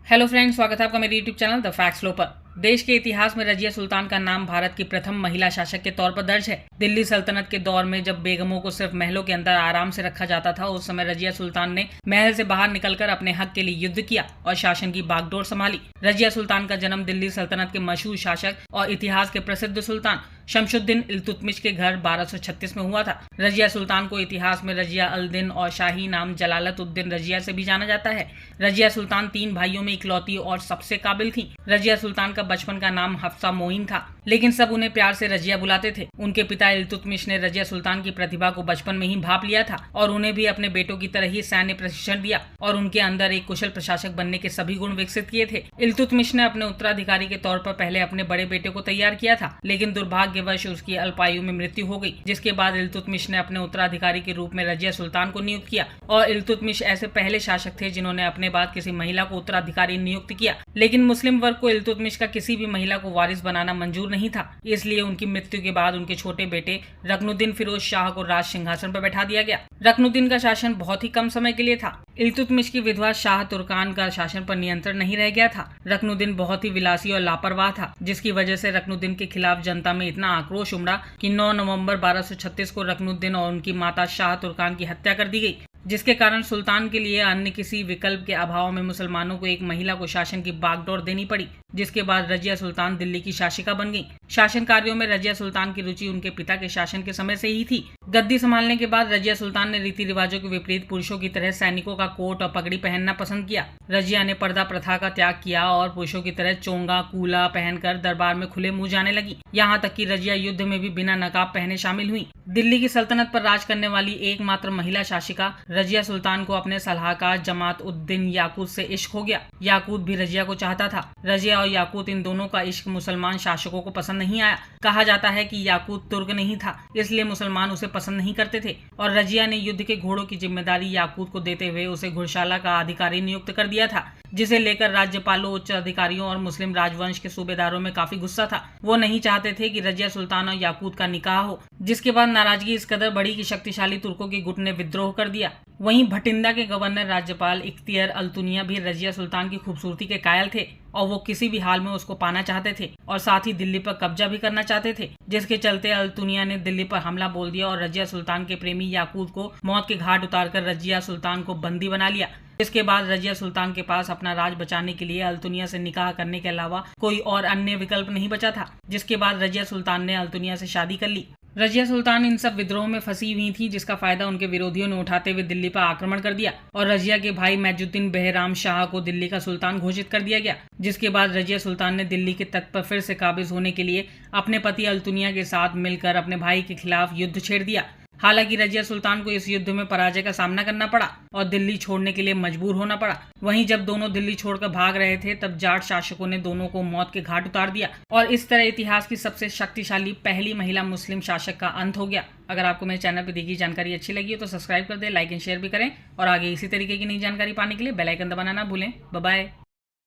Hello friends, स्वागत है आपका मेरे यूट्यूब चैनल द फैक्ट्स लो पर। देश के इतिहास में रजिया सुल्तान का नाम भारत की प्रथम महिला शासक के तौर पर दर्ज है। दिल्ली सल्तनत के दौर में जब बेगमों को सिर्फ महलों के अंदर आराम से रखा जाता था, उस समय रजिया सुल्तान ने महल से बाहर निकलकर अपने हक के लिए युद्ध किया और शासन की बागडोर संभाली। रजिया सुल्तान का जन्म दिल्ली सल्तनत के मशहूर शासक और इतिहास के प्रसिद्ध सुल्तान शमशुद्दीन इल्तुतमिश के घर 1236 में हुआ था। रजिया सुल्तान को इतिहास में रजिया अल दिन और शाही नाम जलालत उद्दीन रजिया से भी जाना जाता है। रजिया सुल्तान 3 भाइयों में इकलौती और सबसे काबिल थी। रजिया सुल्तान का बचपन का नाम हफ्सा मोइन था, लेकिन सब उन्हें प्यार से रजिया बुलाते थे। उनके पिता इल्तुतमिश ने रजिया सुल्तान की प्रतिभा को बचपन में ही भांप लिया था और उन्हें भी अपने बेटों की तरह ही सैन्य प्रशिक्षण दिया और उनके अंदर एक कुशल प्रशासक बनने के सभी गुण विकसित किए थे। इल्तुतमिश ने अपने उत्तराधिकारी के तौर पर पहले अपने बड़े बेटे को तैयार किया था, लेकिन दुर्भाग्यवश उसकी अल्पायु में मृत्यु हो गई, जिसके बाद इल्तुतमिश ने अपने उत्तराधिकारी के रूप में रजिया सुल्तान को नियुक्त किया। और इल्तुतमिश ऐसे पहले शासक थे जिन्होंने अपने बाद किसी महिला को उत्तराधिकारी नियुक्त किया। लेकिन मुस्लिम वर्ग को इल्तुतमिश का किसी भी महिला को वारिस बनाना मंजूर नहीं था, इसलिए उनकी मृत्यु के बाद उनके छोटे बेटे रकनुद्दीन फिरोज शाह को राज सिंहासन पर बैठा दिया गया। रकनुद्दीन का शासन बहुत ही कम समय के लिए था। इल्तुतमिश की विधवा शाह तुर्कान का शासन पर नियंत्रण नहीं रह गया था। रकनुद्दीन बहुत ही विलासी और लापरवाह था, जिसकी वजह से रकनुद्दीन के खिलाफ जनता में इतना आक्रोश उमड़ा कि 9 नवंबर 1236 को रकनुद्दीन और उनकी माता शाह तुर्कान की हत्या कर दी गई, जिसके कारण सुल्तान के लिए अन्य किसी विकल्प के अभाव में मुसलमानों को एक महिला को शासन की बागडोर देनी पड़ी, जिसके बाद रजिया सुल्तान दिल्ली की शासिका बन गई। शासन कार्यों में रजिया सुल्तान की रुचि उनके पिता के शासन के समय से ही थी। गद्दी संभालने के बाद रजिया सुल्तान ने रीति रिवाजों के विपरीत पुरुषों की तरह सैनिकों का कोट और पगड़ी पहनना पसंद किया। रजिया ने पर्दा प्रथा का त्याग किया और पुरुषों की तरह चोंगा कूला पहनकर दरबार में खुले मुंह जाने लगी। यहाँ तक कि रजिया युद्ध में भी बिना नकाब पहने शामिल हुई। दिल्ली की सल्तनत पर राज करने वाली एकमात्र महिला शासिका रजिया सुल्तान को अपने सलाहकार जमात उद्दीन याकूत से इश्क हो गया। याकूत भी रजिया को चाहता था। रजिया और याकूत इन दोनों का इश्क मुसलमान शासकों को पसंद नहीं आया। कहा जाता है कि याकूत तुर्क नहीं था, इसलिए मुसलमान उसे पसंद नहीं करते थे और रजिया ने युद्ध के घोड़ों की जिम्मेदारी याकूत को देते हुए उसे घुड़शाला का अधिकारी नियुक्त कर दिया था, जिसे लेकर राज्यपालों, उच्च अधिकारियों और मुस्लिम राजवंश के सूबेदारों में काफी गुस्सा था। वो नहीं चाहते थे कि रजिया सुल्तान और याकूत का निकाह हो, जिसके बाद नाराजगी इस कदर बढ़ी कि शक्तिशाली तुर्कों के गुट ने विद्रोह कर दिया। वहीं भटिंडा के गवर्नर राज्यपाल इख्तियार अल-तुनिया भी रजिया सुल्तान की खूबसूरती के कायल थे और वो किसी भी हाल में उसको पाना चाहते थे और साथ ही दिल्ली पर कब्जा भी करना चाहते थे, जिसके चलते अल-तुनिया ने दिल्ली पर हमला बोल दिया और रजिया सुल्तान के प्रेमी याकूत को मौत के घाट उतारकर रजिया सुल्तान को बंदी बना लिया। इसके बाद रजिया सुल्तान के पास अपना राज बचाने के लिए अल-तुनिया से निकाह करने के अलावा कोई और अन्य विकल्प नहीं बचा था, जिसके बाद रजिया सुल्तान ने अल-तुनिया से शादी कर ली। रजिया सुल्तान इन सब विद्रोह में फंसी हुई थी, जिसका फायदा उनके विरोधियों ने उठाते हुए दिल्ली पर आक्रमण कर दिया और रजिया के भाई मैजुद्दीन बेहराम शाह को दिल्ली का सुल्तान घोषित कर दिया गया। जिसके बाद रजिया सुल्तान ने दिल्ली के तख्त पर फिर से काबिज होने के लिए अपने पति अल-तुनिया के साथ मिलकर अपने भाई के खिलाफ युद्ध छेड़ दिया। हालांकि रजिया सुल्तान को इस युद्ध में पराजय का सामना करना पड़ा और दिल्ली छोड़ने के लिए मजबूर होना पड़ा। वहीं जब दोनों दिल्ली छोड़कर भाग रहे थे, तब जाट शासकों ने दोनों को मौत के घाट उतार दिया और इस तरह इतिहास की सबसे शक्तिशाली पहली महिला मुस्लिम शासक का अंत हो गया। अगर आपको मेरे चैनल पर दी गई जानकारी अच्छी लगी हो तो सब्सक्राइब कर दें, लाइक एंड शेयर भी करें और आगे इसी तरीके की नई जानकारी पाने के लिए बेल आइकन दबाना ना भूलें। Bye bye.